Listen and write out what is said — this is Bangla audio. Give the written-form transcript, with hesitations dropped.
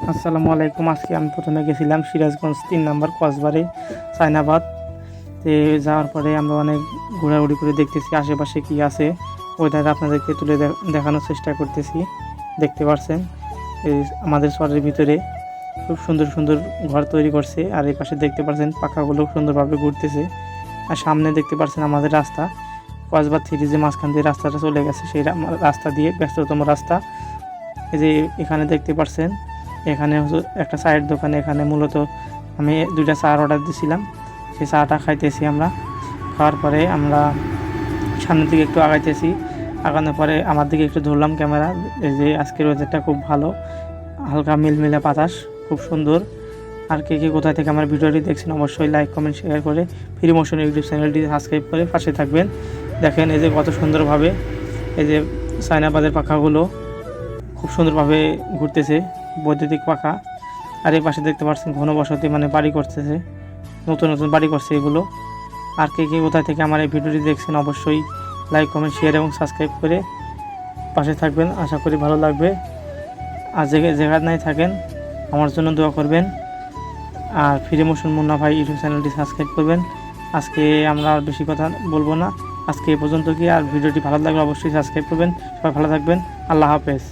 আসসালামু আলাইকুম। আজকে আমি প্রথমে গেছিলাম সিরাজগঞ্জ ৩ নম্বর কসবারে চায়নাবাদ। যাওয়ার পরে আমরা অনেক ঘোরাঘুরি করে দেখতেছি আশেপাশে কি আছে, ওইটাকে আপনাদেরকে তুলে দেখানোর চেষ্টা করতেছি। দেখতে পাচ্ছেন এই আমাদের শহরের ভিতরে খুব সুন্দর সুন্দর ঘর তৈরি করছে, আর এই পাশে দেখতে পাচ্ছেন পাখাগুলো সুন্দরভাবে ঘুরতেছে। আর সামনে দেখতে পাচ্ছেন আমাদের রাস্তা, কসবা থেকে যে মাঝখান দিয়ে রাস্তাটা চলে গেছে সেই রাস্তা দিয়ে ব্যস্ততম রাস্তা। এই যে এখানে দেখতে পাচ্ছেন, এখানে একটা চায়ের দোকানে, এখানে মূলত আমি 2টা চা অর্ডার দিয়েছিলাম। সেই চাটা খাইতেছি আমরা। খাওয়ার পরে আমরা সামনের দিকে একটু আগাইতেছি, আগানোর পরে আমার দিকে একটু ধরলাম ক্যামেরা। এই যে আজকের ওয়েদারটা খুব ভালো, হালকা মিলমিলে বাতাস, খুব সুন্দর। আর কে কে কোথায় থেকে আমার ভিডিওটি দেখছেন অবশ্যই লাইক কমেন্ট শেয়ার করে ফ্রি মোশন ইউটিউব চ্যানেলটি সাবস্ক্রাইব করে পাশে থাকবেন। দেখেন এই যে কত সুন্দরভাবে এই যে চায়নাবাদের পাখাগুলো খুব সুন্দরভাবে ঘুরতেছে, বৈদ্যুতিক পাখা। আর এই পাশে দেখতে পাচ্ছেন ঘনবসতি, মানে বাড়ি করতেছে, নতুন নতুন বাড়ি করছে এগুলো। আর কে কে কোথায় থেকে আমার এই ভিডিওটি দেখছেন অবশ্যই লাইক কমেন্ট শেয়ার এবং সাবস্ক্রাইব করে পাশে থাকবেন, আশা করি ভালো লাগবে। আর জায়গায় নাই থাকেন আমার জন্য দোয়া করবেন, আর ফ্রি মোশন মুন্না ভাই ইউটিউব চ্যানেলটি সাবস্ক্রাইব করবেন। আজকে আমরা আর বেশি কথা বলবো না, আজকে এ পর্যন্ত কি। আর ভিডিওটি ভালো লাগলে অবশ্যই সাবস্ক্রাইব করবেন। সবাই ভালো থাকবেন, আল্লাহ হাফেজ।